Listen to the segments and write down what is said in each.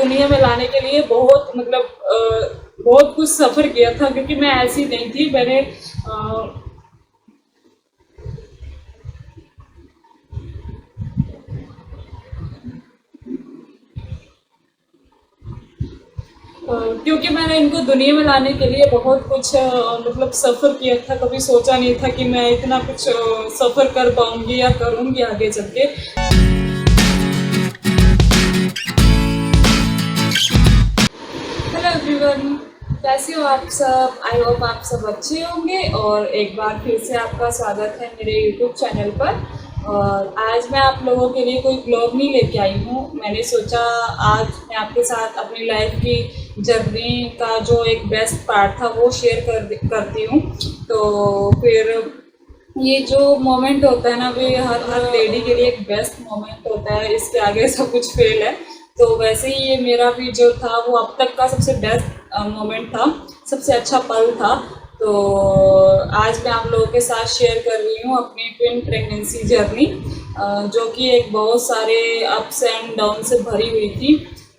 दुनिया में लाने के लिए बहुत बहुत कुछ सफ़र किया था, क्योंकि मैं ऐसी नहीं थी। मैंने क्योंकि मैंने इनको दुनिया में लाने के लिए बहुत कुछ सफ़र किया था। कभी सोचा नहीं था कि मैं इतना कुछ सफ़र कर पाऊँगी या करूँगी आगे चल के। हेलो एवरीवन, कैसे हो आप सब? आई होप आप सब अच्छे होंगे और एक बार फिर से आपका स्वागत है मेरे यूट्यूब चैनल पर। और आज मैं आप लोगों के लिए कोई ब्लॉग नहीं लेके आई हूँ। मैंने सोचा आज मैं आपके साथ अपनी लाइफ की जर्नी का जो एक बेस्ट पार्ट था वो शेयर करती हूँ। तो फिर ये जो मोमेंट होता है ना, वो हर लेडी के लिए एक बेस्ट मोमेंट होता है। इसके आगे सब कुछ फेल है। तो वैसे ही ये मेरा भी जो था वो अब तक का सबसे बेस्ट मोमेंट था, सबसे अच्छा पल था। तो आज मैं आप लोगों के साथ शेयर कर रही हूँ अपनी ट्विन प्रेगनेंसी जर्नी, जो कि एक बहुत सारे अप्स एंड डाउन से भरी हुई थी।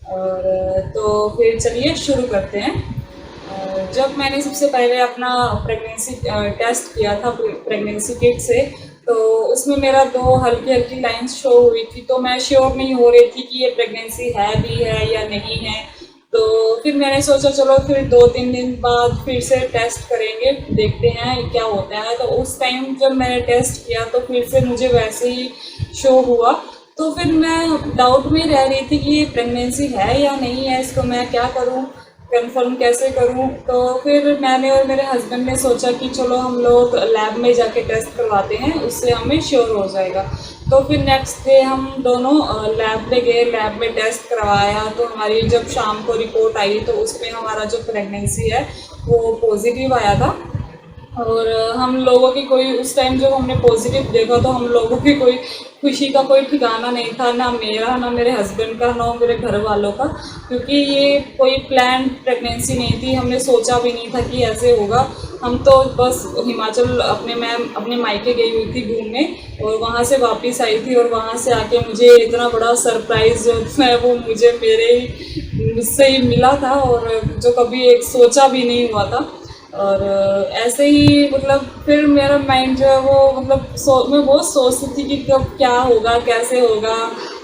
और तो फिर चलिए शुरू करते हैं। जब मैंने सबसे पहले अपना प्रेगनेंसी टेस्ट किया था प्रेगनेंसी किट से, तो उसमें मेरा 2 हल्की हल्की लाइंस शो हुई थी। तो मैं श्योर नहीं हो रही थी कि ये प्रेगनेंसी है भी है या नहीं है। तो फिर मैंने सोचा चलो फिर 2-3 दिन बाद फिर से टेस्ट करेंगे, देखते हैं क्या होता है। तो उस टाइम जब मैंने टेस्ट किया तो फिर से मुझे वैसे ही शो हुआ। तो फिर मैं डाउट में रह रही थी कि ये प्रेगनेंसी है या नहीं है, इसको मैं क्या करूँ, कंफर्म कैसे करूं। तो फिर मैंने और मेरे हस्बैंड ने सोचा कि चलो हम लोग लैब में जाके टेस्ट करवाते हैं, उससे हमें श्योर हो जाएगा। तो फिर नेक्स्ट डे हम दोनों लैब में गए, लैब में टेस्ट करवाया। तो हमारी जब शाम को रिपोर्ट आई तो उसमें हमारा जो प्रेगनेंसी है वो पॉजिटिव आया था। और हम लोगों की कोई उस टाइम जब हमने पॉजिटिव देखा तो हम लोगों की कोई खुशी का कोई ठिकाना नहीं था, ना मेरा, ना मेरे हस्बैंड का, ना मेरे घर वालों का। क्योंकि ये कोई प्लान प्रेगनेंसी नहीं थी, हमने सोचा भी नहीं था कि ऐसे होगा। हम तो बस हिमाचल मैं अपने मायके गई हुई थी घूमने, और वहाँ से वापस आई थी। और वहाँ से आके मुझे इतना बड़ा सरप्राइज़ जो है वो मुझसे ही मिला था, और जो कभी एक सोचा भी नहीं हुआ था। और ऐसे ही फिर मेरा माइंड जो है वो मैं बहुत सोचती थी कि कब क्या होगा, कैसे होगा।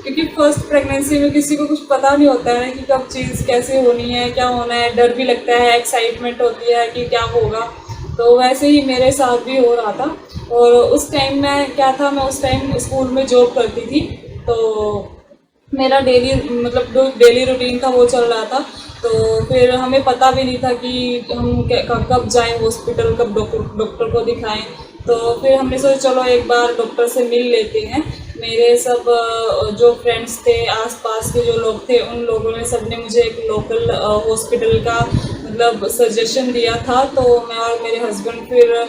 क्योंकि फर्स्ट प्रेगनेंसी में किसी को कुछ पता नहीं होता है कि कब चीज़ कैसे होनी है, क्या होना है। डर भी लगता है, एक्साइटमेंट होती है कि क्या होगा। तो वैसे ही मेरे साथ भी हो रहा था। और उस टाइम मैं क्या था, मैं उस टाइम स्कूल में जॉब करती थी। तो मेरा डेली रूटीन का वो चल रहा था। तो फिर हमें पता भी नहीं था कि हम कब जाएं हॉस्पिटल, कब डॉक्टर को दिखाएं। तो फिर हमने सोचा चलो एक बार डॉक्टर से मिल लेते हैं। मेरे सब जो फ्रेंड्स थे, आसपास के जो लोग थे, उन लोगों ने सबने मुझे एक लोकल हॉस्पिटल का सजेशन दिया था। तो मैं और मेरे हस्बैंड फिर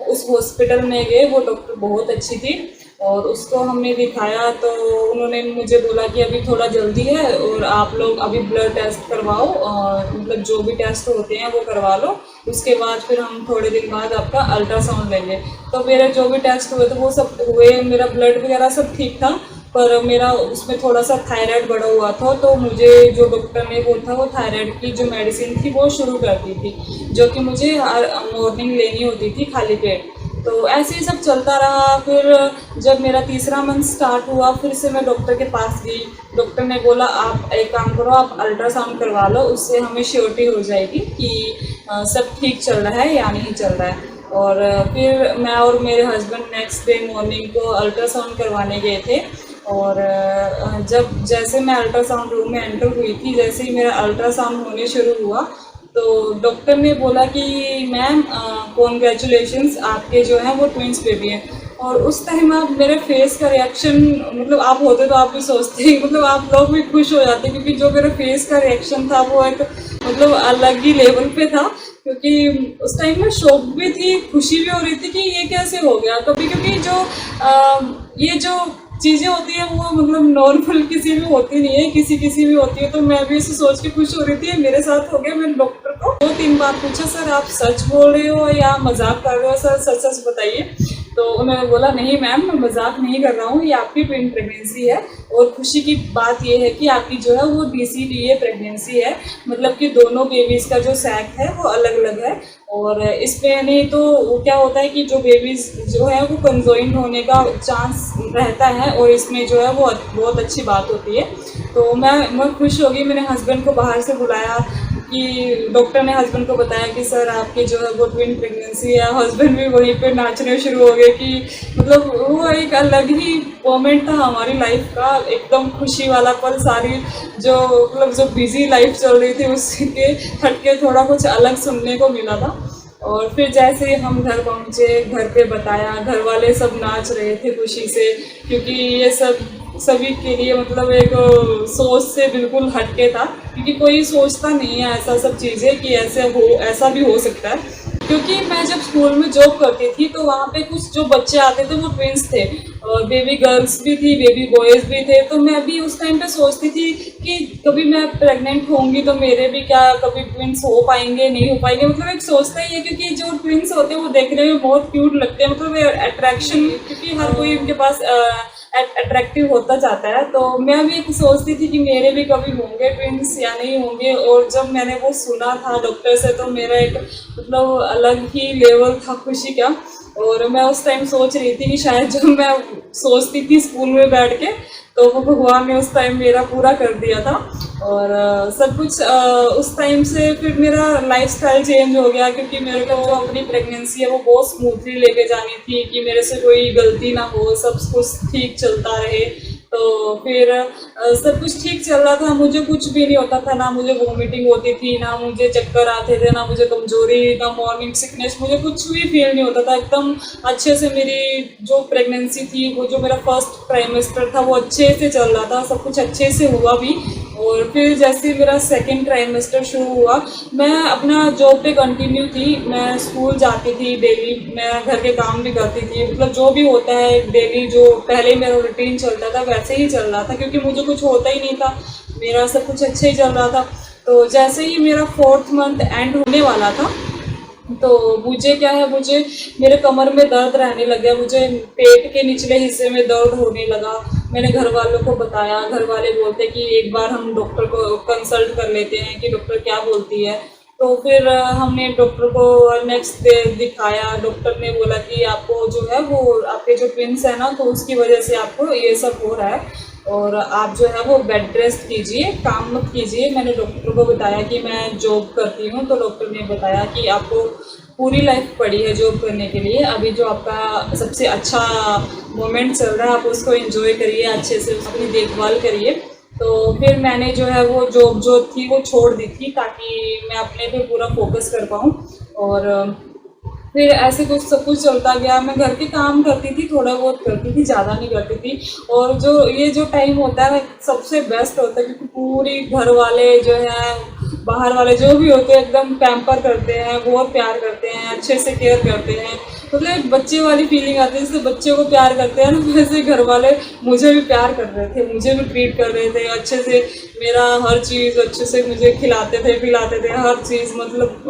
उस हॉस्पिटल में गए। वो डॉक्टर बहुत अच्छी थी और उसको हमने दिखाया। तो उन्होंने मुझे बोला कि अभी थोड़ा जल्दी है और आप लोग अभी ब्लड टेस्ट करवाओ, और जो भी टेस्ट होते हैं वो करवा लो। उसके बाद फिर हम थोड़े दिन बाद आपका अल्ट्रासाउंड लेंगे। तो मेरे जो भी टेस्ट हुए थे वो सब हुए, मेरा ब्लड वगैरह सब ठीक था। पर मेरा उसमें थोड़ा सा थायराइड बढ़ा हुआ था। तो मुझे जो डॉक्टर ने बोला था वो थायराइड की जो मेडिसिन थी वो शुरू कर दी थी, जो कि मुझे हर मॉर्निंग लेनी होती थी खाली पेट। तो ऐसे ही सब चलता रहा। फिर जब मेरा तीसरा मंथ स्टार्ट हुआ, फिर से मैं डॉक्टर के पास गई। डॉक्टर ने बोला आप एक काम करो, आप अल्ट्रासाउंड करवा लो, उससे हमें श्योरिटी हो जाएगी कि सब ठीक चल रहा है या नहीं चल रहा है। और फिर मैं और मेरे हस्बैंड नेक्स्ट डे मॉर्निंग को अल्ट्रासाउंड करवाने गए थे। और जैसे मैं अल्ट्रासाउंड रूम में एंटर हुई थी, जैसे ही मेरा अल्ट्रासाउंड होने शुरू हुआ तो डॉक्टर ने बोला कि मैम कॉन्ग्रेचुलेशंस, आपके जो है वो ट्विंस बेबी हैं। और उस टाइम आप मेरे फेस का रिएक्शन, आप होते तो आप भी सोचते, आप लोग भी खुश हो जाते, क्योंकि जो मेरे फेस का रिएक्शन था वो एक अलग ही लेवल पे था। क्योंकि उस टाइम में शॉक भी थी, खुशी भी हो रही थी कि ये कैसे हो गया कभी। क्योंकि ये जो चीज़ें होती है वो नॉर्मल किसी भी होती नहीं है, किसी भी होती है। तो मैं भी इसे सोच के खुश हो रही थी, मेरे साथ हो गया। मैंने डॉक्टर को 2-3 बार पूछा, सर आप सच बोल रहे हो या मजाक कर रहे हो, सर सच सच बताइए। तो उन्होंने बोला नहीं मैम, मैं मजाक नहीं कर रहा हूँ, ये आपकी ट्विन प्रेगनेंसी है। और खुशी की बात ये है कि आपकी जो है वो DCDA प्रेगनेंसी है, मतलब कि दोनों बेबीज़ का जो सैक है वो अलग अलग है। और इसमें नहीं तो वो क्या होता है कि जो बेबीज़ जो है वो कंजॉइंट होने का चांस रहता है, और इसमें जो है वो बहुत अच्छी बात होती है। तो मैं खुश हो गई। मैंने हस्बैंड को बाहर से बुलाया कि डॉक्टर ने हस्बैंड को बताया कि सर आपकी जो है वो ट्विन प्रेगनेंसी है। हस्बैंड भी वहीं पे नाचने शुरू हो गए कि मतलब वो एक अलग ही मोमेंट था हमारी लाइफ का, एकदम खुशी वाला पल। सारी जो मतलब जो बिजी लाइफ चल रही थी उसके हटके थोड़ा कुछ अलग सुनने को मिला था। और फिर जैसे ही हम घर पहुँचे, घर पे बताया, घर वाले सब नाच रहे थे खुशी से, क्योंकि ये सब सभी के लिए मतलब एक सोच से बिल्कुल हटके था, क्योंकि कोई सोचता नहीं है ऐसा सब चीज़ें कि ऐसा भी हो सकता है। क्योंकि मैं जब स्कूल में जॉब करती थी तो वहाँ पे कुछ जो बच्चे आते थे वो ट्विंस थे, और बेबी गर्ल्स भी थी, बेबी बॉयज़ भी थे। तो मैं भी उस टाइम पे सोचती थी कि कभी मैं प्रेग्नेंट होंगी तो मेरे भी क्या कभी ट्विंस हो पाएंगे, नहीं हो पाएंगे, मतलब एक सोचता ही है। क्योंकि जो ट्विंस होते हैं वो देखने में बहुत क्यूट लगते हैं, मतलब अट्रैक्शन, क्योंकि हर कोई उनके पास अट्रैक्टिव होता जाता है। तो मैं भी एक सोचती थी कि मेरे भी कभी होंगे ट्विंस या नहीं होंगे। और जब मैंने वो सुना था डॉक्टर से तो मेरा एक मतलब अलग ही लेवल था खुशी का। और मैं उस टाइम सोच रही थी कि शायद जब मैं सोचती थी स्कूल में बैठ के, तो वो भगवान ने उस टाइम मेरा पूरा कर दिया था। और सब कुछ उस टाइम से फिर मेरा लाइफस्टाइल चेंज हो गया, क्योंकि मेरे को जो अपनी प्रेगनेंसी है वो बहुत स्मूथली लेके जानी थी कि मेरे से कोई गलती ना हो, सब कुछ ठीक चलता रहे। तो फिर सब कुछ ठीक चल रहा था, मुझे कुछ भी नहीं होता था, ना मुझे वॉमिटिंग होती थी, ना मुझे चक्कर आते थे, ना मुझे कमजोरी, ना मॉर्निंग सिकनेस, मुझे कुछ भी फील नहीं होता था। एकदम अच्छे से मेरी जो प्रेगनेंसी थी, वो जो मेरा फर्स्ट ट्राइमेस्टर था वो अच्छे से चल रहा था, सब कुछ अच्छे से हुआ भी। और फिर जैसे मेरा सेकेंड ट्राइमेस्टर शुरू हुआ, मैं अपना जॉब पे कंटिन्यू थी, मैं स्कूल जाती थी डेली, मैं घर के काम भी करती थी, मतलब जो भी होता है डेली जो पहले मेरा रूटीन चलता था वैसे ही चल रहा था, क्योंकि मुझे कुछ होता ही नहीं था, मेरा सब कुछ अच्छे ही चल रहा था। तो जैसे ही मेरा 4th मंथ एंड होने वाला था, तो मुझे क्या है, मुझे मेरे कमर में दर्द रहने लग गया, मुझे पेट के निचले हिस्से में दर्द होने लगा। मैंने घर वालों को बताया, घर वाले बोलते कि एक बार हम डॉक्टर को कंसल्ट कर लेते हैं कि डॉक्टर क्या बोलती है। तो फिर हमने डॉक्टर को नेक्स्ट डे दिखाया। डॉक्टर ने बोला कि आपको जो है वो आपके जो ट्विंस है ना, तो उसकी वजह से आपको ये सब हो रहा है, और आप जो है वो बेड रेस्ट कीजिए, काम मत कीजिए। मैंने डॉक्टर को बताया कि मैं जॉब करती हूँ, तो डॉक्टर ने बताया कि आपको पूरी लाइफ पड़ी है जॉब करने के लिए, अभी जो आपका सबसे अच्छा मोमेंट चल रहा है आप उसको एंजॉय करिए, अच्छे से अपनी देखभाल करिए। तो फिर मैंने जो है वो जॉब जो थी वो छोड़ दी थी, ताकि मैं अपने पे पूरा फोकस कर पाऊँ। और फिर ऐसे कुछ सब कुछ चलता गया। मैं घर के काम करती थी, थोड़ा बहुत करती थी, ज़्यादा नहीं करती थी। और जो टाइम होता है सबसे बेस्ट होता है, क्योंकि पूरी घर वाले जो है, बाहर वाले जो भी होते हैं, एकदम पैम्पर करते हैं, बहुत प्यार करते हैं, अच्छे से केयर करते हैं। मतलब एक बच्चे वाली फीलिंग आती है, जैसे बच्चे को प्यार करते हैं ना, वैसे घर वाले मुझे भी प्यार कर रहे थे, मुझे भी ट्रीट कर रहे थे अच्छे से। मेरा हर चीज़ अच्छे से मुझे खिलाते थे, पिलाते थे, हर चीज़। मतलब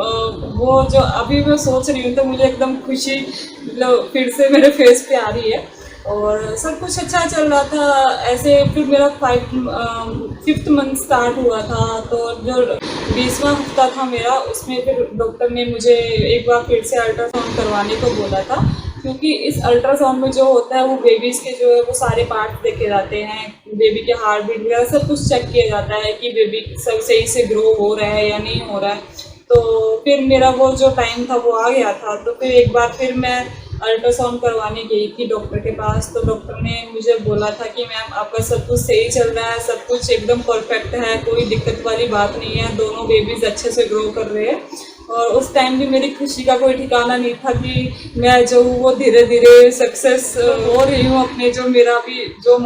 वो जो अभी मैं सोच रही हूँ तो मुझे एकदम खुशी मतलब फिर से मेरे फेस पे आ रही है। और सब कुछ अच्छा चल रहा था ऐसे। फिर मेरा 5th मंथ स्टार्ट हुआ था, तो जो 20वां हफ्ता था मेरा, उसमें फिर डॉक्टर ने मुझे एक बार फिर से अल्ट्रासाउंड करवाने को बोला था, क्योंकि इस अल्ट्रासाउंड में जो होता है वो बेबीज़ के जो है वो सारे पार्ट देखे जाते हैं, बेबी के हार्ट बीट वगैरह सब कुछ चेक किया जाता है कि बेबी सब सही से ग्रो हो रहा है या नहीं हो रहा है। तो फिर मेरा वो जो टाइम था वो आ गया था, तो फिर एक बार फिर मैं अल्ट्रासाउंड करवाने गई थी डॉक्टर के पास। तो डॉक्टर ने मुझे बोला था कि मैम आपका सब कुछ सही चल रहा है, सब कुछ एकदम परफेक्ट है, कोई दिक्कत वाली बात नहीं है, दोनों बेबीज़ अच्छे से ग्रो कर रहे हैं। और उस टाइम भी मेरी खुशी का कोई ठिकाना नहीं था कि मैं जो हूँ वो धीरे धीरे सक्सेस हो रही हूँ अपने जो मेरा भी जो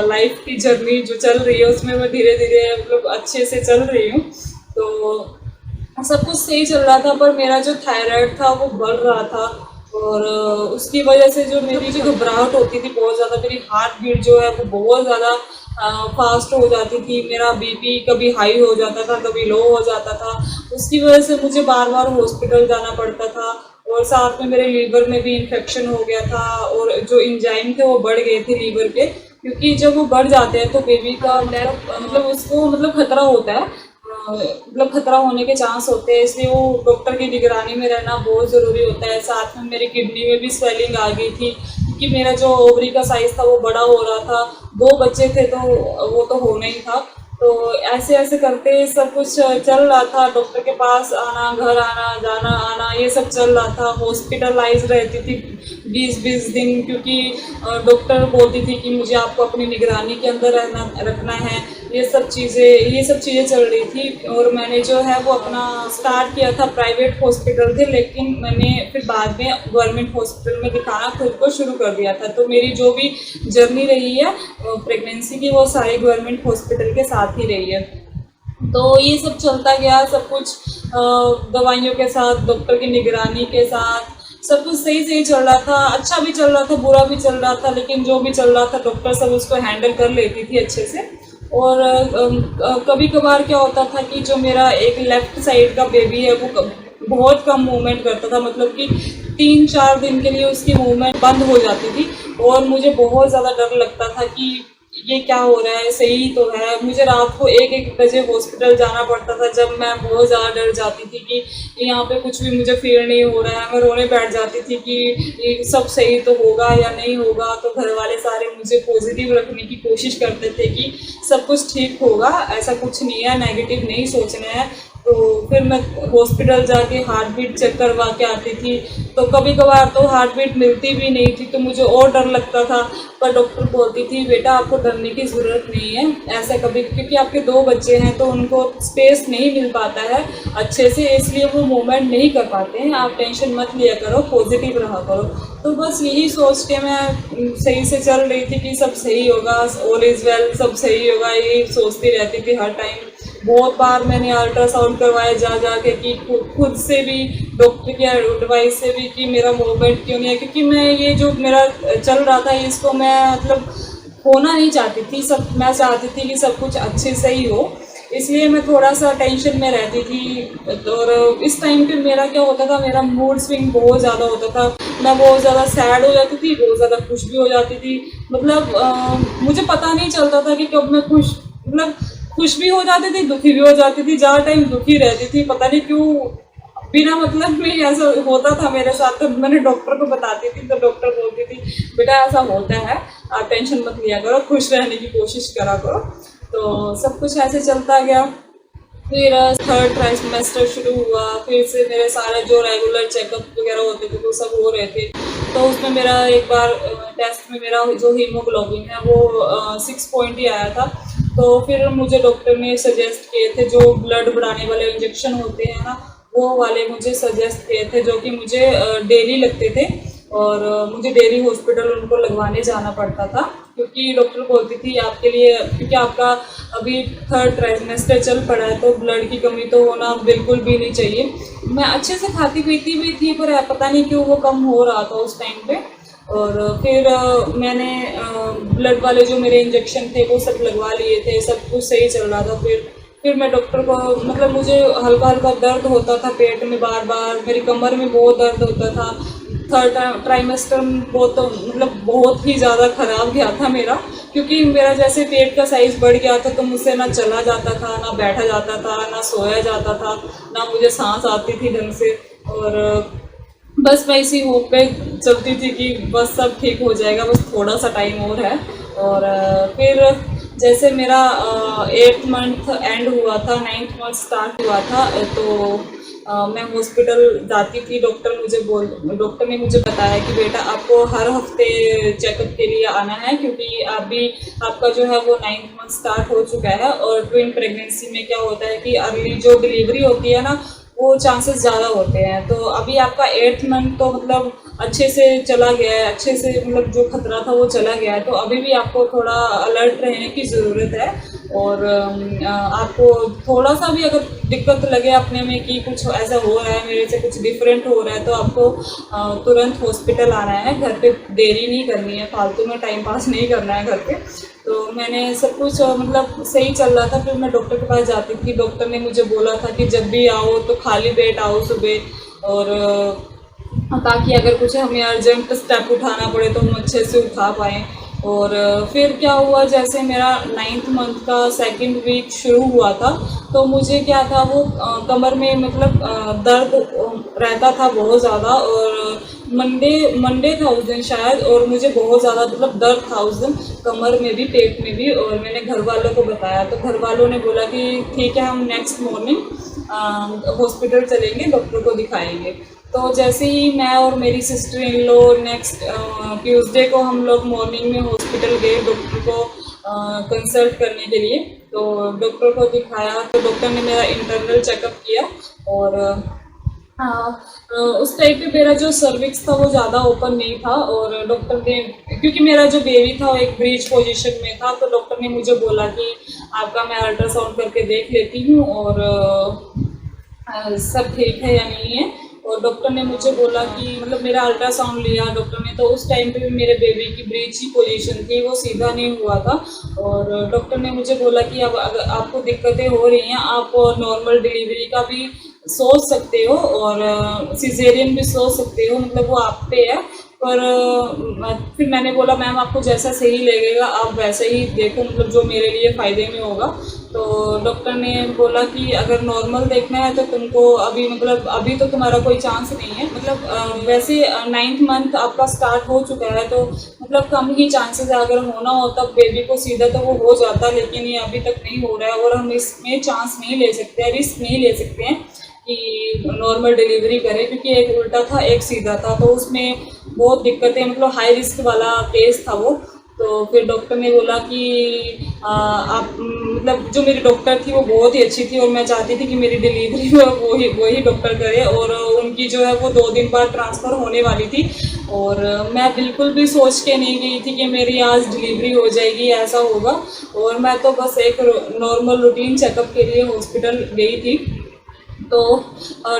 लाइफ की जर्नी जो चल रही है उसमें मैं धीरे धीरे मतलब अच्छे से चल रही हूँ। तो सब कुछ सही चल रहा था, पर मेरा जो थायराइड था वो बढ़ रहा था, और उसकी वजह से जो मेरी जो घबराहट होती थी बहुत ज़्यादा, मेरी हार्ट बीट जो है वो बहुत ज़्यादा फास्ट हो जाती थी, मेरा बीपी कभी हाई हो जाता था, कभी लो हो जाता था। उसकी वजह से मुझे बार बार हॉस्पिटल जाना पड़ता था। और साथ में मेरे लीवर में भी इन्फेक्शन हो गया था और जो एंजाइम थे वो बढ़ गए थे लीवर के, क्योंकि जब वो बढ़ जाते हैं तो बेबी का मतलब उसको मतलब खतरा होता है, मतलब खतरा होने के चांस होते हैं, इसलिए वो डॉक्टर की निगरानी में रहना बहुत ज़रूरी होता है। साथ में मेरी किडनी में भी स्वेलिंग आ गई थी, क्योंकि मेरा जो ओवरी का साइज़ था वो बड़ा हो रहा था, 2 बच्चे थे तो वो तो होना ही था। तो ऐसे ऐसे करते सब कुछ चल रहा था, डॉक्टर के पास आना, घर आना, जाना आना, ये सब चल रहा था। हॉस्पिटलाइज रहती थी 20-20 दिन, क्योंकि डॉक्टर बोलती थी कि मुझे आपको अपनी निगरानी के अंदर रखना है। ये सब चीज़ें चल रही थी। और मैंने जो है वो अपना स्टार्ट किया था, प्राइवेट हॉस्पिटल थे, लेकिन मैंने फिर बाद में गवर्नमेंट हॉस्पिटल में दिखाना खुद को शुरू कर दिया था। तो मेरी जो भी जर्नी रही है प्रेगनेंसी की, वो सारी गवर्नमेंट हॉस्पिटल के साथ ही रही है। तो ये सब चलता गया, सब कुछ दवाइयों के साथ, डॉक्टर की निगरानी के साथ सब कुछ सही सही चल रहा था। अच्छा भी चल रहा था, बुरा भी चल रहा था, लेकिन जो भी चल रहा था डॉक्टर सब उसको हैंडल कर लेती थी अच्छे से। और कभी कभार क्या होता था कि जो मेरा एक लेफ्ट साइड का बेबी है वो बहुत कम मूवमेंट करता था, मतलब कि 3-4 दिन के लिए उसकी मूवमेंट बंद हो जाती थी। और मुझे बहुत ज़्यादा डर लगता था कि ये क्या हो रहा है, सही तो है। मुझे रात को 1-1 बजे हॉस्पिटल जाना पड़ता था, जब मैं बहुत ज़्यादा डर जाती थी कि यहाँ पे कुछ भी मुझे फील नहीं हो रहा है। मैं रोने बैठ जाती थी कि ये सब सही तो होगा या नहीं होगा। तो घर वाले सारे मुझे पॉजिटिव रखने की कोशिश करते थे कि सब कुछ ठीक होगा, ऐसा कुछ नहीं है, नेगेटिव नहीं सोचना है। तो फिर मैं हॉस्पिटल जाके हार्ट बीट चेक करवा के आती थी। तो कभी कभार तो हार्ट बीट मिलती भी नहीं थी, तो मुझे और डर लगता था। पर डॉक्टर बोलती थी बेटा आपको डरने की ज़रूरत नहीं है, ऐसा कभी, क्योंकि आपके 2 बच्चे हैं तो उनको स्पेस नहीं मिल पाता है अच्छे से, इसलिए वो मूवमेंट नहीं कर पाते हैं। आप टेंशन मत लिया करो, पॉजिटिव रहा करो। तो बस यही सोच के मैं सही से चल रही थी कि सब सही होगा, ऑल इज़ वेल, सब सही होगा, यही सोचती रहती थी हर टाइम। बहुत बार मैंने अल्ट्रासाउंड करवाया जा के कि खुद से भी, डॉक्टर की एडवाइस से भी, कि मेरा मूवमेंट क्यों नहीं है, क्योंकि मैं ये जो मेरा चल रहा था इसको मैं मतलब होना नहीं चाहती थी। सब मैं चाहती थी कि सब कुछ अच्छे से ही हो, इसलिए मैं थोड़ा सा टेंशन में रहती थी। और इस टाइम पे मेरा क्या होता था, मेरा मूड स्विंग बहुत ज़्यादा होता था। मैं बहुत ज़्यादा सैड हो जाती थी, बहुत ज़्यादा खुश भी हो जाती थी। मतलब मुझे पता नहीं चलता था कि कब मैं खुश भी हो जाती थी, दुखी भी हो जाती थी। ज़्यादा टाइम दुखी रहती थी, पता नहीं क्यों, बिना मतलब में ऐसा होता था मेरे साथ। तो मैंने डॉक्टर को बताती थी, तो डॉक्टर बोलती थी बेटा ऐसा होता है, आप टेंशन मत लिया करो, खुश रहने की कोशिश करा करो। तो सब कुछ ऐसे चलता गया। फिर 3rd ट्राइमेस्टर शुरू हुआ, फिर से मेरे सारे जो रेगुलर चेकअप वगैरह होते थे वो सब हो रहे थे। तो उसमें मेरा एक बार टेस्ट में मेरा जो हीमोग्लोबिन है वो 6 पॉइंट ही आया था। तो फिर मुझे डॉक्टर ने सजेस्ट किए थे, जो ब्लड बढ़ाने वाले इंजेक्शन होते हैं ना, वो वाले मुझे सजेस्ट किए थे, जो कि मुझे डेली लगते थे। और मुझे डेली हॉस्पिटल उनको लगवाने जाना पड़ता था, क्योंकि डॉक्टर बोलती थी आपके लिए, क्योंकि आपका अभी 3rd ट्राइमेस्टर चल पड़ा है तो ब्लड की कमी तो होना बिल्कुल भी नहीं चाहिए। मैं अच्छे से खाती पीती भी थी, पर पता नहीं क्यों वो कम हो रहा था उस टाइम पे। और फिर मैंने ब्लड वाले जो मेरे इंजेक्शन थे वो सब लगवा लिए थे, सब कुछ सही चल रहा था। फिर मैं डॉक्टर को, मतलब मुझे हल्का हल्का दर्द होता था पेट में, बार बार मेरी कमर में बहुत दर्द होता था। 3rd ट्राइमेस्टर बहुत ही ज़्यादा ख़राब गया था मेरा, क्योंकि मेरा जैसे पेट का साइज़ बढ़ गया था, तो मुझसे ना चला जाता था, ना बैठा जाता था, ना सोया जाता था, ना मुझे सांस आती थी ढंग से। और बस मैं इसी होप पे चलती थी कि बस सब ठीक हो जाएगा, बस थोड़ा सा टाइम और है। और फिर जैसे मेरा 8th मंथ एंड हुआ था, 9th मंथ स्टार्ट हुआ था, तो मैं हॉस्पिटल जाती थी। डॉक्टर ने मुझे बताया कि बेटा आपको हर हफ्ते चेकअप के लिए आना है, क्योंकि अभी आपका जो है वो 9th मंथ स्टार्ट हो चुका है। और ट्विन प्रेगनेंसी में क्या होता है कि अर्ली जो डिलीवरी होती है ना, वो चांसेस ज़्यादा होते हैं। तो अभी आपका 8th मंथ तो मतलब अच्छे से चला गया है, अच्छे से मतलब जो खतरा था वो चला गया है। तो अभी भी आपको थोड़ा अलर्ट रहने की ज़रूरत है। और आपको थोड़ा सा भी अगर दिक्कत लगे अपने में कि कुछ ऐसा हो रहा है, मेरे से कुछ डिफरेंट हो रहा है, तो आपको तुरंत हॉस्पिटल आना है, घर पे देरी नहीं करनी है, फालतू में टाइम पास नहीं करना है घर पे। तो मैंने सब कुछ मतलब सही चल रहा था। फिर मैं डॉक्टर के पास जाती थी, डॉक्टर ने मुझे बोला था कि जब भी आओ तो खाली पेट आओ सुबह, और ताकि अगर कुछ हमें अर्जेंट स्टेप उठाना पड़े तो हम अच्छे से उठा पाएँ। और फिर क्या हुआ, जैसे मेरा 9th मंथ का सेकंड वीक शुरू हुआ था, तो मुझे क्या था, वो कमर में मतलब दर्द रहता था बहुत ज़्यादा। और मंडे मंडे था उस दिन शायद, और मुझे बहुत ज़्यादा मतलब दर्द था उस दिन, कमर में भी पेट में भी। और मैंने घर वालों को बताया, तो घर वालों ने बोला कि ठीक है, हम नेक्स्ट मॉर्निंग हॉस्पिटल चलेंगे, डॉक्टर को दिखाएंगे। तो जैसे ही मैं और मेरी sister in low next Tuesday को हम लोग मॉर्निंग में हॉस्पिटल गए डॉक्टर को कंसल्ट करने के लिए। तो डॉक्टर को दिखाया, तो डॉक्टर ने मेरा इंटरनल चेकअप किया। और उस टाइम पे मेरा जो सर्विक्स था वो ज़्यादा ओपन नहीं था, और डॉक्टर ने, क्योंकि मेरा जो बेबी था वो एक ब्रीच पोजीशन में था, तो डॉक्टर ने मुझे बोला कि आपका मैं अल्ट्रासाउंड करके देख लेती हूँ और सब ठीक है या नहीं है। और डॉक्टर ने मुझे बोला कि मतलब मेरा अल्ट्रासाउंड लिया डॉक्टर ने, तो उस टाइम पे भी मेरे बेबी की ब्रीच ही पोजीशन थी, वो सीधा नहीं हुआ था। और डॉक्टर ने मुझे बोला कि अब अगर आपको दिक्कतें हो रही हैं, आप नॉर्मल डिलीवरी का भी सोच सकते हो और सिजेरियन भी सोच सकते हो, मतलब वो आप पे है। पर फिर मैंने बोला मैम आपको जैसा सही लगेगा आप वैसे ही देखो, मतलब जो मेरे लिए फ़ायदे में होगा। तो डॉक्टर ने बोला कि अगर नॉर्मल देखना है तो तुमको अभी मतलब अभी तो तुम्हारा कोई चांस नहीं है, मतलब वैसे 9th मंथ आपका स्टार्ट हो चुका है, तो मतलब कम ही चांसेस है, अगर होना हो तब बेबी को सीधा तो वो हो जाता, लेकिन ये अभी तक नहीं हो रहा है। और हम इसमें चांस नहीं ले सकते, रिस्क नहीं ले सकते हैं कि नॉर्मल डिलीवरी करें, क्योंकि एक उल्टा था एक सीधा था, तो उसमें बहुत दिक्कतें, मतलब हाई रिस्क वाला केस था वो। तो फिर डॉक्टर ने बोला कि आप मतलब जो मेरी डॉक्टर थी वो बहुत ही अच्छी थी, और मैं चाहती थी कि मेरी डिलीवरी वही डॉक्टर करे, और उनकी जो है वो 2 दिन बाद ट्रांसफ़र होने वाली थी। और मैं बिल्कुल भी सोच के नहीं गई थी कि मेरी आज डिलीवरी हो जाएगी, ऐसा होगा। और मैं तो बस एक नॉर्मल रूटीन चेकअप के लिए हॉस्पिटल गई थी। तो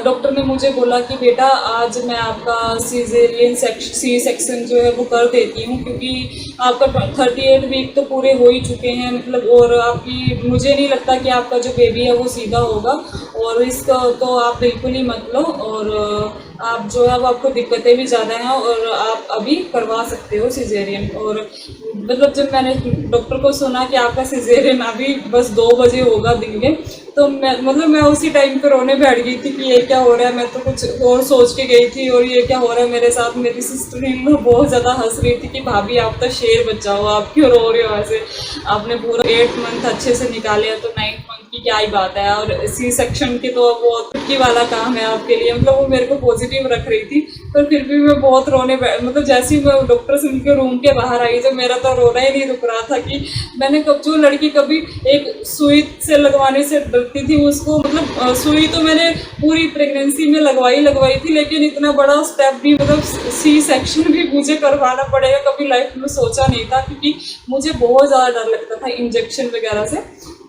डॉक्टर ने मुझे बोला कि बेटा आज मैं आपका सीजेरियन सी सेक्शन जो है वो कर देती हूँ, क्योंकि आपका 38 वीक तो पूरे हो ही चुके हैं, मतलब और आपकी मुझे नहीं लगता कि आपका जो बेबी है वो सीधा होगा, और रिस्क तो आप बिल्कुल ही मत लो। और आप जो है वो आपको दिक्कतें भी ज़्यादा हैं, और आप अभी करवा सकते हो सिजेरियन। और मतलब जब मैंने डॉक्टर को सुना कि आपका सिजेरियन अभी बस 2 बजे होगा दिन के, तो मैं उसी टाइम पे रोने बैठ गई थी कि ये क्या हो रहा है, मैं तो कुछ और सोच के गई थी और ये क्या हो रहा है मेरे साथ। मेरी सिस्टर इन लॉ बहुत ज़्यादा हंस रही थी कि भाभी आप तो शेर बच्चा हो, आप क्यों रो रहे हो ऐसे, आपने पूरा 8 मंथ अच्छे से निकाले हैं, तो 9th मंथ की क्या ही बात है, और सी सेक्शन के तो वो छुट्टी वाला काम है आपके लिए, मतलब वो मेरे को पॉजिटिव रख रही थी। पर फिर भी मैं बहुत रोने मतलब जैसे ही मैं डॉक्टर से उनके रूम के बाहर आई, तो मेरा तो रोना ही नहीं रुक रहा था कि मैंने कब, जो लड़की कभी एक सुई से लगवाने से डरती थी, उसको मतलब सुई तो मैंने पूरी प्रेगनेंसी में लगवाई थी, लेकिन इतना बड़ा स्टेप भी, मतलब सी सेक्शन भी मुझे करवाना पड़ेगा, कभी लाइफ में सोचा नहीं था, क्योंकि मुझे बहुत ज़्यादा डर लगता था इंजेक्शन वगैरह से।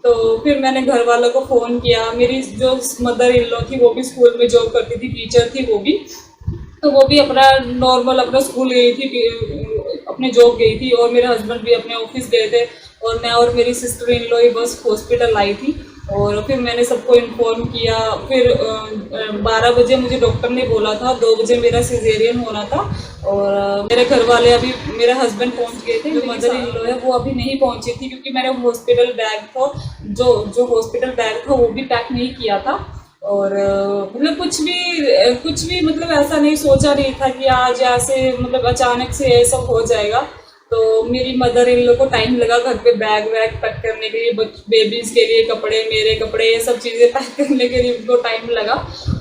तो फिर मैंने घर वालों को फ़ोन किया, मेरी जो मदर इन लॉ थी वो भी स्कूल में जॉब करती थी, टीचर थी वो भी, तो वो भी अपना नॉर्मल अपना स्कूल गई थी, अपने जॉब गई थी, और मेरे हस्बैंड भी अपने ऑफिस गए थे, और मैं और मेरी सिस्टर इन लॉ ही बस हॉस्पिटल आई थी। और फिर मैंने सबको इन्फॉर्म किया। फिर 12 बजे मुझे डॉक्टर ने बोला था, 2 बजे मेरा सिजेरियन होना था। और मेरे घर वाले अभी, मेरे हस्बैंड पहुंच गए थे, जो मदर इन लॉ है वो अभी नहीं पहुंची थी, क्योंकि मैंने हॉस्पिटल बैग था, जो हॉस्पिटल बैग था वो भी पैक नहीं किया था। और मतलब कुछ भी मतलब ऐसा नहीं सोचा नहीं था कि आज ऐसे मतलब अचानक से ये सब हो जाएगा। तो मेरी मदर इन लोग को टाइम लगा घर पे बैग वैग पैक करने के लिए, बेबीज़ के लिए कपड़े, मेरे कपड़े, ये सब चीज़ें पैक करने के लिए उनको टाइम लगा।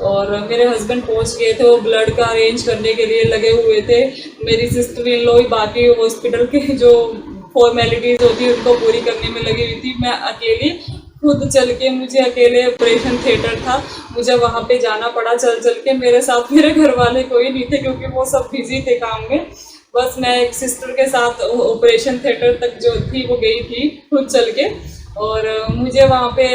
और मेरे हस्बैंड पहुंच गए थे, वो ब्लड का अरेंज करने के लिए लगे हुए थे। मेरी सिस्टर इन लॉ बाकी हॉस्पिटल के जो फॉर्मेलिटीज़ होती है उनको पूरी करने में लगी हुई थी। मैं अकेली खुद चल के, मुझे अकेले ऑपरेशन थिएटर था, मुझे वहाँ पे जाना पड़ा चल के। मेरे साथ मेरे घर वाले कोई नहीं थे, क्योंकि वो सब बिजी थे काम में। बस मैं एक सिस्टर के साथ ऑपरेशन थिएटर तक जो थी वो गई थी खुद चल के। और मुझे वहाँ पे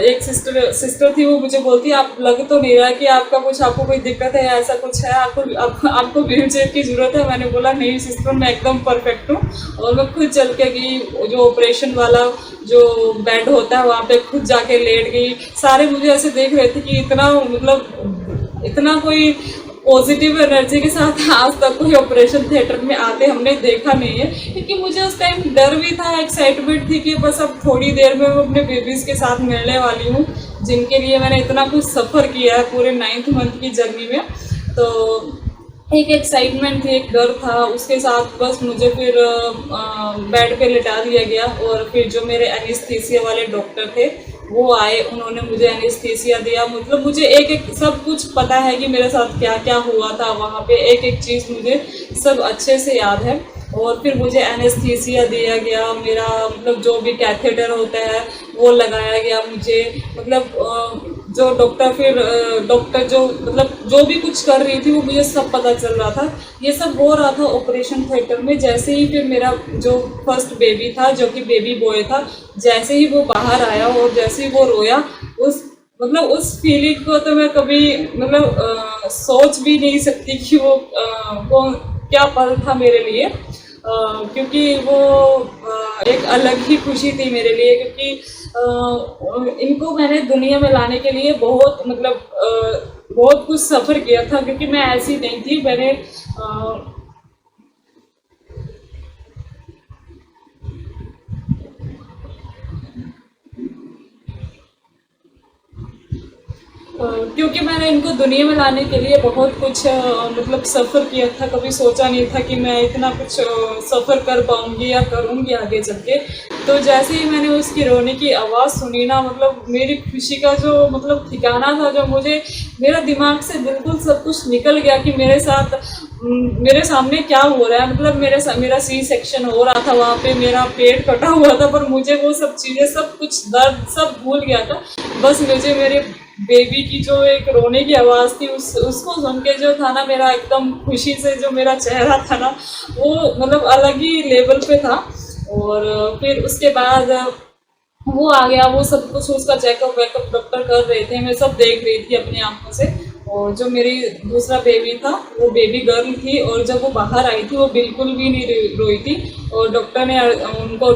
एक सिस्टर थी, वो मुझे बोलती आप लग तो नहीं रहा कि आपको कोई दिक्कत है, ऐसा कुछ है, आपको व्हील चेयर की ज़रूरत है। मैंने बोला नहीं सिस्टर, मैं एकदम परफेक्ट हूँ। और मैं खुद चल के गई, जो ऑपरेशन वाला जो बेड होता है वहाँ पे खुद जाके लेट गई। सारे मुझे ऐसे देख रहे थे कि इतना मतलब इतना कोई पॉजिटिव एनर्जी के साथ आज तक कोई ऑपरेशन थिएटर में आते हमने देखा नहीं है, क्योंकि मुझे उस टाइम डर भी था, एक्साइटमेंट थी कि बस अब थोड़ी देर में मैं अपने बेबीज़ के साथ मिलने वाली हूँ, जिनके लिए मैंने इतना कुछ सफ़र किया है पूरे 9th मंथ की जर्नी में। तो एक एक्साइटमेंट थी, एक डर था, उसके साथ बस मुझे फिर बेड पे लिटा दिया गया। और फिर जो मेरे एनेस्थीसिया वाले डॉक्टर थे वो आए, उन्होंने मुझे एनेस्थीसिया दिया। मतलब मुझे एक एक सब कुछ पता है कि मेरे साथ क्या क्या हुआ था वहाँ पे, एक एक चीज़ मुझे सब अच्छे से याद है। और फिर मुझे एनेस्थीसिया दिया गया, मेरा मतलब जो भी कैथेटर होता है वो लगाया गया मुझे। मतलब जो डॉक्टर जो मतलब जो भी कुछ कर रही थी वो मुझे सब पता चल रहा था। ये सब हो रहा था ऑपरेशन थिएटर में। जैसे ही फिर मेरा जो फर्स्ट बेबी था, जो कि बेबी बॉय था, जैसे ही वो बाहर आया और जैसे ही वो रोया, उस फीलिंग को तो मैं कभी मतलब सोच भी नहीं सकती कि वो क्या पल था मेरे लिए। क्योंकि वो एक अलग ही खुशी थी मेरे लिए, क्योंकि इनको मैंने दुनिया में लाने के लिए बहुत मतलब बहुत कुछ सफ़र किया था, क्योंकि मैं ऐसी नहीं थी। मैंने क्योंकि मैंने इनको दुनिया में लाने के लिए बहुत कुछ मतलब सफ़र किया था। कभी सोचा नहीं था कि मैं इतना कुछ सफ़र कर पाऊँगी या करूँगी आगे चल के। तो जैसे ही मैंने उसकी रोने की आवाज़ सुनी ना, मतलब मेरी खुशी का जो मतलब ठिकाना था, जो मुझे मेरा दिमाग से बिल्कुल सब कुछ निकल गया कि मेरे साथ मेरे सामने क्या हो रहा है। मतलब मेरा सी सेक्शन हो रहा था वहाँ पे, मेरा पेट कटा हुआ था, पर मुझे वो सब चीज़ें, सब कुछ दर्द सब भूल गया था। बस मुझे मेरे बेबी की जो एक रोने की आवाज़ थी, उसको सुन के जो था ना, मेरा एकदम खुशी से जो मेरा चेहरा था ना, वो मतलब अलग ही लेवल पे था। और फिर उसके बाद वो आ गया, वो सब कुछ उसका चेकअप वेकअप डॉक्टर कर रहे थे, मैं सब देख रही थी अपनी आंखों से। और जो मेरी दूसरा बेबी था वो बेबी गर्ल थी, और जब वो बाहर आई थी वो बिल्कुल भी नहीं रोई थी। और डॉक्टर ने उनको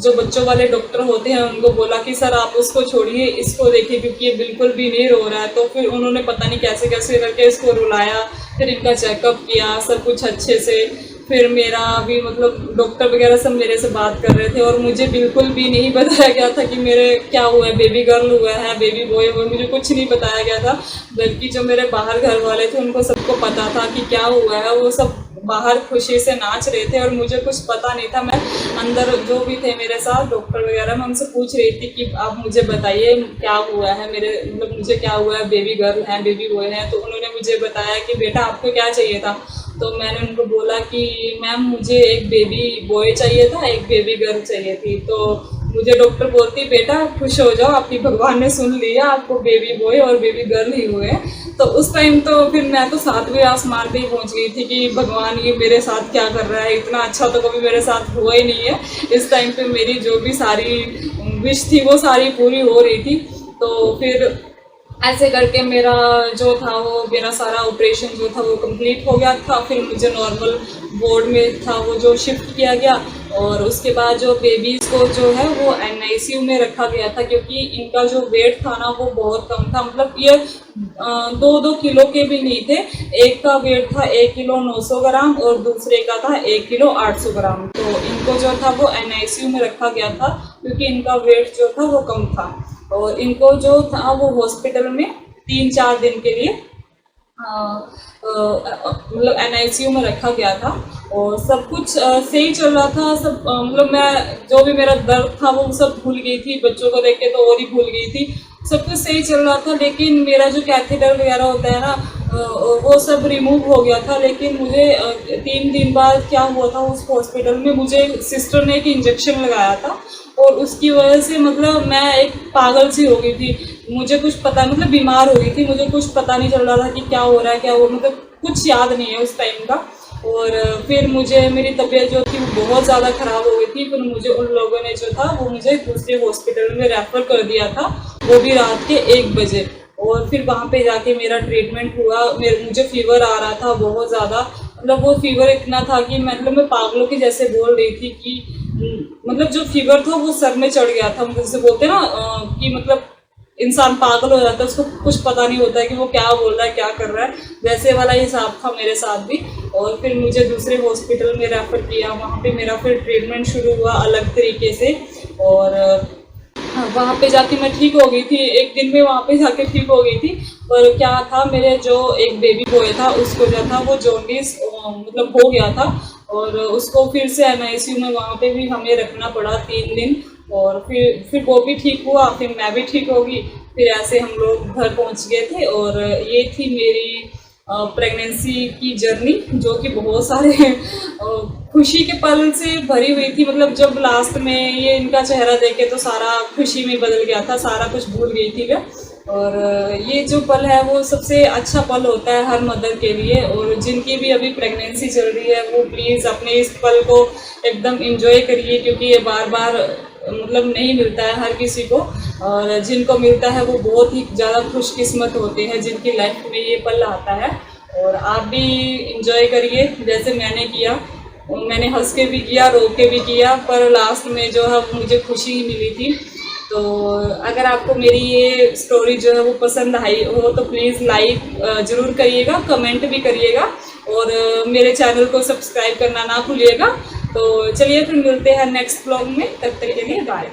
जो बच्चों वाले डॉक्टर होते हैं उनको बोला कि सर आप उसको छोड़िए, इसको देखिए, क्योंकि ये बिल्कुल भी नहीं रो रहा है। तो फिर उन्होंने पता नहीं कैसे कैसे करके इसको रुलाया, फिर इनका चेकअप किया सब कुछ अच्छे से। फिर मेरा भी मतलब डॉक्टर वगैरह सब मेरे से बात कर रहे थे, और मुझे बिल्कुल भी नहीं बताया गया था कि मेरे क्या हुआ है, बेबी गर्ल हुआ है, बेबी बॉय हुआ, मुझे कुछ नहीं बताया गया था। बल्कि जो मेरे बाहर घर वाले थे उनको सबको पता था कि क्या हुआ है, वो सब बाहर खुशी से नाच रहे थे, और मुझे कुछ पता नहीं था। मैं अंदर जो भी थे मेरे साथ डॉक्टर वगैरह, मैं उनसे पूछ रही थी कि आप मुझे बताइए क्या हुआ है, मेरे मतलब मुझे क्या हुआ है, बेबी गर्ल है, बेबी बॉय है। तो उन्होंने मुझे बताया कि बेटा आपको क्या चाहिए था। तो मैंने उनको बोला कि मैम मुझे एक बेबी बॉय चाहिए था, एक बेबी गर्ल चाहिए थी। तो मुझे डॉक्टर बोलती बेटा खुश हो जाओ, आपकी भगवान ने सुन लिया, आपको बेबी बॉय और बेबी गर्ल ही हुए। तो उस टाइम तो फिर मैं तो 7वें आसमान पे ही पहुंच गई थी कि भगवान ये मेरे साथ क्या कर रहा है, इतना अच्छा तो कभी मेरे साथ हुआ ही नहीं है। इस टाइम पे मेरी जो भी सारी विश थी वो सारी पूरी हो रही थी। तो फिर ऐसे करके मेरा जो था वो मेरा सारा ऑपरेशन जो था वो कंप्लीट हो गया था। फिर मुझे नॉर्मल वार्ड में था वो जो शिफ्ट किया गया, और उसके बाद जो बेबीज़ को जो है वो NICU में रखा गया था, क्योंकि इनका जो वेट था ना वो बहुत कम था। मतलब ये 2-2 किलो के भी नहीं थे। एक का वेट था 1 किलो 900 ग्राम और दूसरे का था 1 किलो 800 ग्राम। तो इनको जो था वो NICU में रखा गया था, क्योंकि इनका वेट जो था वो कम था। और इनको जो था वो हॉस्पिटल में 3-4 दिन के लिए मतलब NICU में रखा गया था। और सब कुछ सही चल रहा था सब। मतलब मैं जो भी मेरा दर्द था वो सब भूल गई थी, बच्चों को देख के तो और ही भूल गई थी। सब कुछ सही चल रहा था, लेकिन मेरा जो कैथेटर वगैरह होता है ना वो सब रिमूव हो गया था। लेकिन मुझे 3 दिन बाद क्या हुआ था उस हॉस्पिटल में, मुझे सिस्टर ने एक इंजेक्शन लगाया था, और उसकी वजह से मतलब मैं एक पागल सी हो गई थी। मुझे कुछ पता मतलब बीमार हो गई थी, मुझे कुछ पता नहीं चल रहा था कि क्या हो रहा है, क्या हो मतलब कुछ याद नहीं है उस टाइम का। और फिर मुझे मेरी तबीयत जो थी वो बहुत ज़्यादा ख़राब हो गई थी। फिर मुझे उन लोगों ने जो था वो मुझे दूसरे हॉस्पिटल में रेफ़र कर दिया था, वो भी रात के 1 बजे। और फिर वहाँ पे जाके मेरा ट्रीटमेंट हुआ। मुझे फ़ीवर आ रहा था बहुत ज़्यादा, मतलब वो फ़ीवर इतना था कि मतलब मैं पागलों के जैसे बोल रही थी कि मतलब जो फ़ीवर था वो सर में चढ़ गया था। मतलब जैसे बोलते हैं ना कि मतलब इंसान पागल हो जाता है, उसको कुछ पता नहीं होता है कि वो क्या बोल रहा है, क्या कर रहा है। वैसे वाला हिसाब था मेरे साथ भी। और फिर मुझे दूसरे हॉस्पिटल में रेफ़र किया, वहाँ पे मेरा फिर ट्रीटमेंट शुरू हुआ अलग तरीके से। और हाँ, वहाँ पे जाके मैं ठीक हो गई थी, एक दिन में वहाँ पे जाके ठीक हो गई थी। पर क्या था, मेरे जो एक बेबी बॉय था उसको जो था वो जॉन्डिस मतलब हो गया था, और उसको फिर से एनआईसीयू में वहाँ पे भी हमें रखना पड़ा 3 दिन। और फिर वो भी ठीक हुआ, फिर मैं भी ठीक हो गई। फिर ऐसे हम लोग घर पहुँच गए थे। और ये थी मेरी प्रेगनेंसी की जर्नी, जो कि बहुत सारे खुशी के पल से भरी हुई थी। मतलब जब लास्ट में ये इनका चेहरा देखे तो सारा खुशी में बदल गया था, सारा कुछ भूल गई थी मैं। और ये जो पल है वो सबसे अच्छा पल होता है हर मदर के लिए। और जिनकी भी अभी प्रेगनेंसी चल रही है वो प्लीज़ अपने इस पल को एकदम एंजॉय करिए, क्योंकि ये बार बार मतलब नहीं मिलता है हर किसी को। और जिनको मिलता है वो बहुत ही ज़्यादा खुशकिस्मत होते हैं जिनकी लाइफ में ये पल आता है। और आप भी इंजॉय करिए जैसे मैंने किया। और मैंने हंस के भी किया, रो के भी किया, पर लास्ट में जो है मुझे खुशी ही मिली थी। तो अगर आपको मेरी ये स्टोरी जो है वो पसंद आई हो तो प्लीज़ लाइक ज़रूर करिएगा, कमेंट भी करिएगा, और मेरे चैनल को सब्सक्राइब करना ना भूलिएगा। तो चलिए फिर मिलते हैं नेक्स्ट ब्लॉग में, तब तक के लिए बाय।